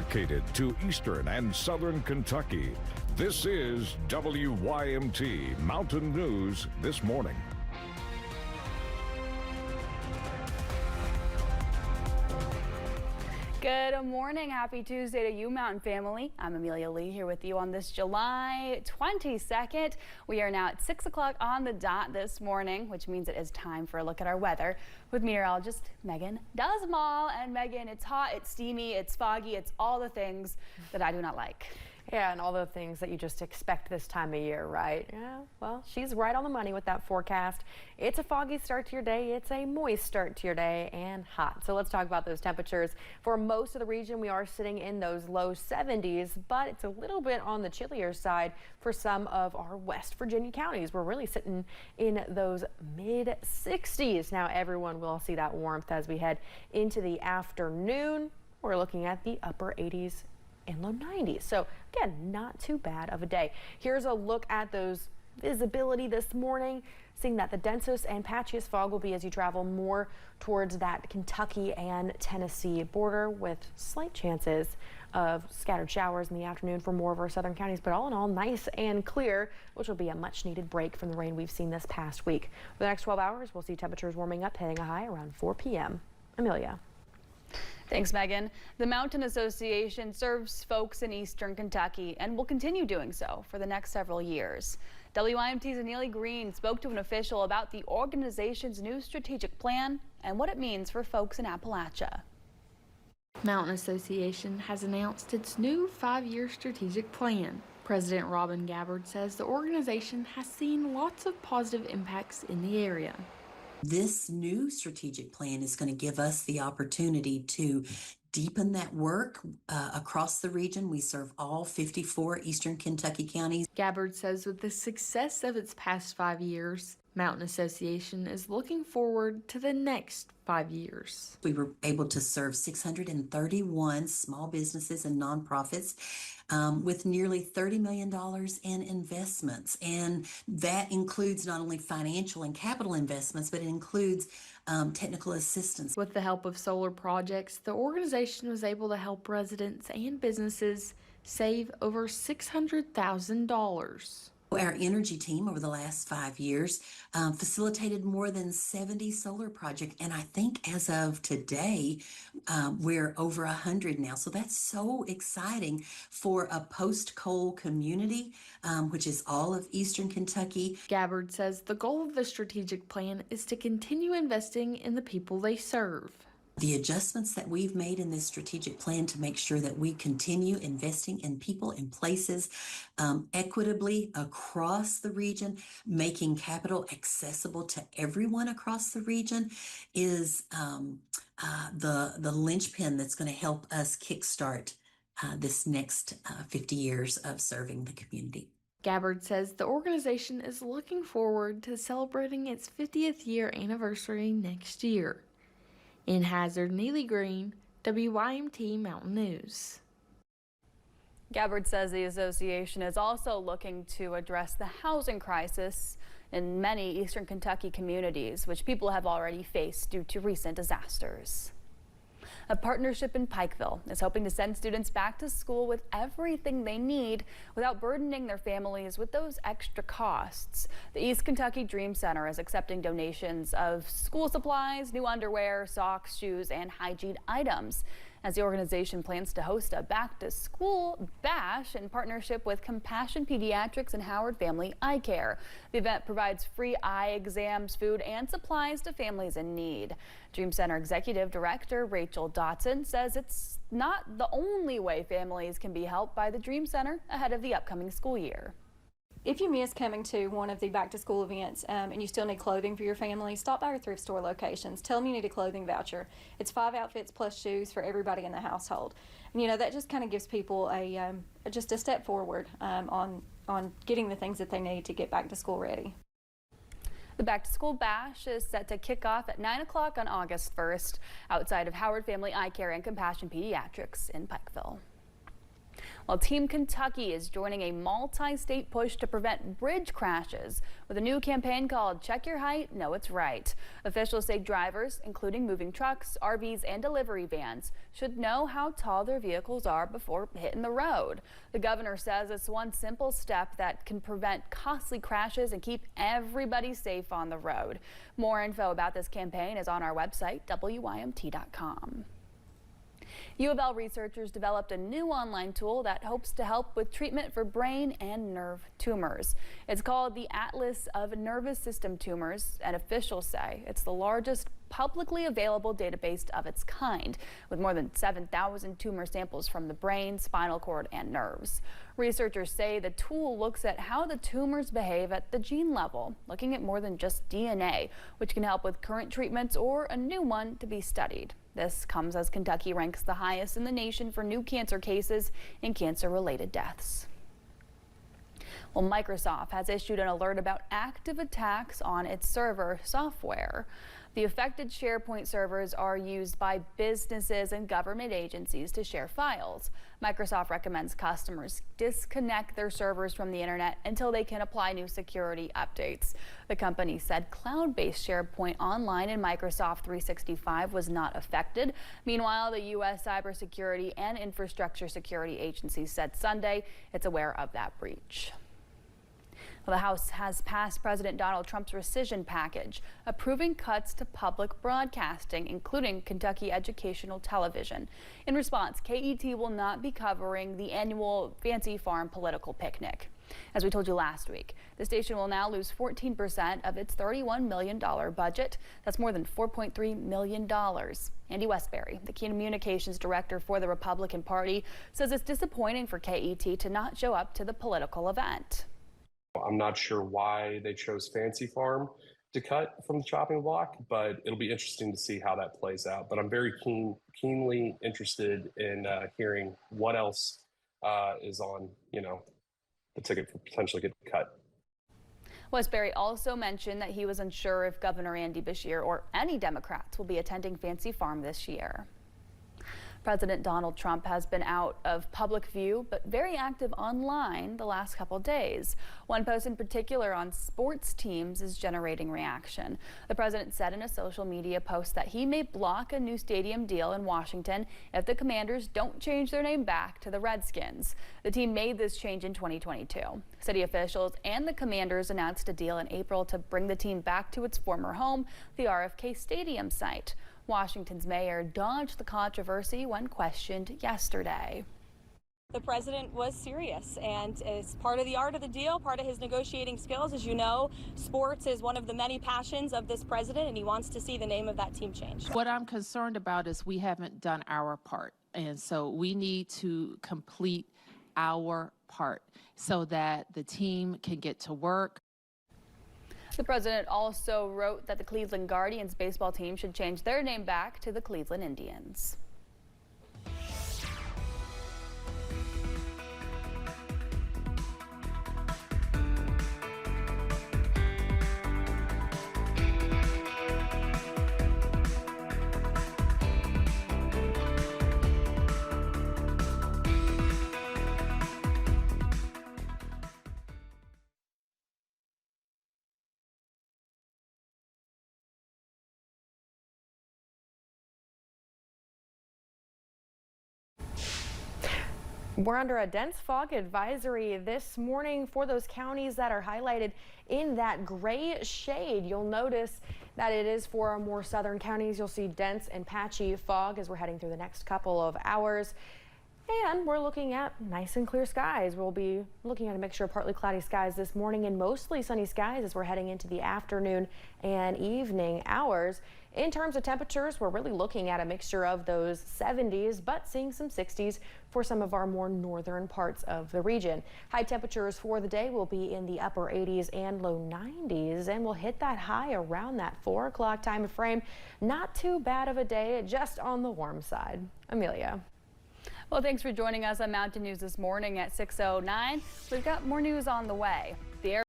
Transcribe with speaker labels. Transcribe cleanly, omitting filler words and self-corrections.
Speaker 1: dedicated to eastern and southern Kentucky. This is WYMT Mountain News This Morning.
Speaker 2: Good morning. Happy Tuesday to you, Mountain family. I'm Amelia Lee here with you on this July 22nd. We are now at 6 o'clock on the dot this morning, which means it is time for a look at our weather with meteorologist Megan Dusmal. And Megan, it's hot, it's steamy, it's foggy, it's all the things that I do not like.
Speaker 3: Yeah, and all the things that you just expect this time of year, right? Yeah, well, she's right on the money with that forecast. It's a foggy start to your day, it's a moist start to your day, and hot. So let's talk about those temperatures. For most of the region, we are sitting in those low 70s, but it's a little bit on the chillier side for some of our West Virginia counties. We're really sitting in those mid 60s. Now everyone will see that warmth as we head into the afternoon. We're looking at the upper 80s and low 90s. So again, not too bad of a day. Here's a look at those visibility this morning, seeing that the densest and patchiest fog will be as you travel more towards that Kentucky and Tennessee border, with slight chances of scattered showers in the afternoon for more of our southern counties, but all in all nice and clear, which will be a much needed break from the rain we've seen this past week. For the next 12 hours, we'll see temperatures warming up, hitting a high around 4 p.m. Amelia.
Speaker 2: Thanks, Megan. The Mountain Association serves folks in eastern Kentucky and will continue doing so for the next several years. WYMT's Neely Green spoke to an official about the organization's new strategic plan and what it means for folks in Appalachia.
Speaker 4: Mountain Association has announced its new 5-year strategic plan. President Robin Gabbard says the organization has seen lots of positive impacts in the area.
Speaker 5: This new strategic plan is going to give us the opportunity to deepen that work across the region. We serve all 54 eastern Kentucky counties.
Speaker 4: Gabbard says with the success of its past 5 years, Mountain Association is looking forward to the next 5 years.
Speaker 5: We were able to serve 631 small businesses and nonprofits with nearly $30 million in investments. And that includes not only financial and capital investments, but it includes technical assistance.
Speaker 4: With the help of solar projects, the organization was able to help residents and businesses save over $600,000.
Speaker 5: Our energy team over the last 5 years facilitated more than 70 solar projects, and I think as of today, we're over 100 now. So that's so exciting for a post-coal community, which is all of eastern Kentucky.
Speaker 4: Gabbard says the goal of the strategic plan is to continue investing in the people they serve.
Speaker 5: The adjustments that we've made in this strategic plan to make sure that we continue investing in people and places equitably across the region, making capital accessible to everyone across the region, is the linchpin that's going to help us kickstart this next 50 years of serving the community.
Speaker 4: Gabbard says the organization is looking forward to celebrating its 50th year anniversary next year. In Hazard, Neely Green, WYMT Mountain News.
Speaker 2: Gabbard says the association is also looking to address the housing crisis in many eastern Kentucky communities, which people have already faced due to recent disasters. A partnership in Pikeville is hoping to send students back to school with everything they need without burdening their families with those extra costs. The East Kentucky Dream Center is accepting donations of school supplies, new underwear, socks, shoes, and hygiene items, as the organization plans to host a back-to-school bash in partnership with Compassion Pediatrics and Howard Family Eye Care. The event provides free eye exams, food, and supplies to families in need. Dream Center Executive Director Rachel Dotson says it's not the only way families can be helped by the Dream Center ahead of the upcoming school year.
Speaker 6: If you miss coming to one of the back-to-school events and you still need clothing for your family, stop by our thrift store locations. Tell them you need a clothing voucher. It's 5 outfits plus shoes for everybody in the household. And, you know, that just kind of gives people just a step forward on getting the things that they need to get back to school ready.
Speaker 2: The back-to-school bash is set to kick off at 9 o'clock on August 1st outside of Howard Family Eye Care and Compassion Pediatrics in Pikeville. Well, Team Kentucky is joining a multi-state push to prevent bridge crashes with a new campaign called Check Your Height, Know It's Right. Officials say drivers, including moving trucks, RVs, and delivery vans, should know how tall their vehicles are before hitting the road. The governor says it's one simple step that can prevent costly crashes and keep everybody safe on the road. More info about this campaign is on our website, WYMT.com. U of L researchers developed a new online tool that hopes to help with treatment for brain and nerve tumors. It's called the Atlas of Nervous System Tumors, and officials say it's the largest publicly available database of its kind, with more than 7,000 tumor samples from the brain, spinal cord, and nerves. Researchers say the tool looks at how the tumors behave at the gene level, looking at more than just DNA, which can help with current treatments or a new one to be studied. This comes as Kentucky ranks the highest in the nation for new cancer cases and cancer-related deaths. Well, Microsoft has issued an alert about active attacks on its server software. The affected SharePoint servers are used by businesses and government agencies to share files. Microsoft recommends customers disconnect their servers from the internet until they can apply new security updates. The company said cloud-based SharePoint Online in Microsoft 365 was not affected. Meanwhile, the U.S. Cybersecurity and Infrastructure Security Agency said Sunday it's aware of that breach. Well, the House has passed President Donald Trump's rescission package, approving cuts to public broadcasting, including Kentucky Educational Television. In response, KET will not be covering the annual Fancy Farm political picnic. As we told you last week, the station will now lose 14% of its $31 million budget. That's more than $4.3 million. Andy Westbury, the communications director for the Republican Party, says it's disappointing for KET to not show up to the political event.
Speaker 7: I'm not sure why they chose Fancy Farm to cut from the chopping block, but it'll be interesting to see how that plays out. But I'm very keenly interested in hearing what else is on, the ticket for potentially get cut.
Speaker 2: Westbury also mentioned that he was unsure if Governor Andy Beshear or any Democrats will be attending Fancy Farm this year. President Donald Trump has been out of public view, but very active online the last couple days. One post in particular on sports teams is generating reaction. The president said in a social media post that he may block a new stadium deal in Washington if the Commanders don't change their name back to the Redskins. The team made this change in 2022. City officials and the Commanders announced a deal in April to bring the team back to its former home, the RFK Stadium site. Washington's mayor dodged the controversy when questioned yesterday.
Speaker 8: The president was serious, and as part of the art of the deal, part of his negotiating skills, as you know, sports is one of the many passions of this president, and he wants to see the name of that team changed.
Speaker 9: What I'm concerned about is we haven't done our part, and so we need to complete our part so that the team can get to work.
Speaker 2: The president also wrote that the Cleveland Guardians baseball team should change their name back to the Cleveland Indians.
Speaker 3: We're under a dense fog advisory this morning for those counties that are highlighted in that gray shade. You'll notice that it is for our more southern counties. You'll see dense and patchy fog as we're heading through the next couple of hours. And we're looking at nice and clear skies. We'll be looking at a mixture of partly cloudy skies this morning and mostly sunny skies as we're heading into the afternoon and evening hours. In terms of temperatures, we're really looking at a mixture of those 70s, but seeing some 60s for some of our more northern parts of the region. High temperatures for the day will be in the upper 80s and low 90s, and we'll hit that high around that 4 o'clock time frame. Not too bad of a day, just on the warm side. Amelia.
Speaker 2: Well, thanks for joining us on Mountain News this morning at 6:09. We've got more news on the way. The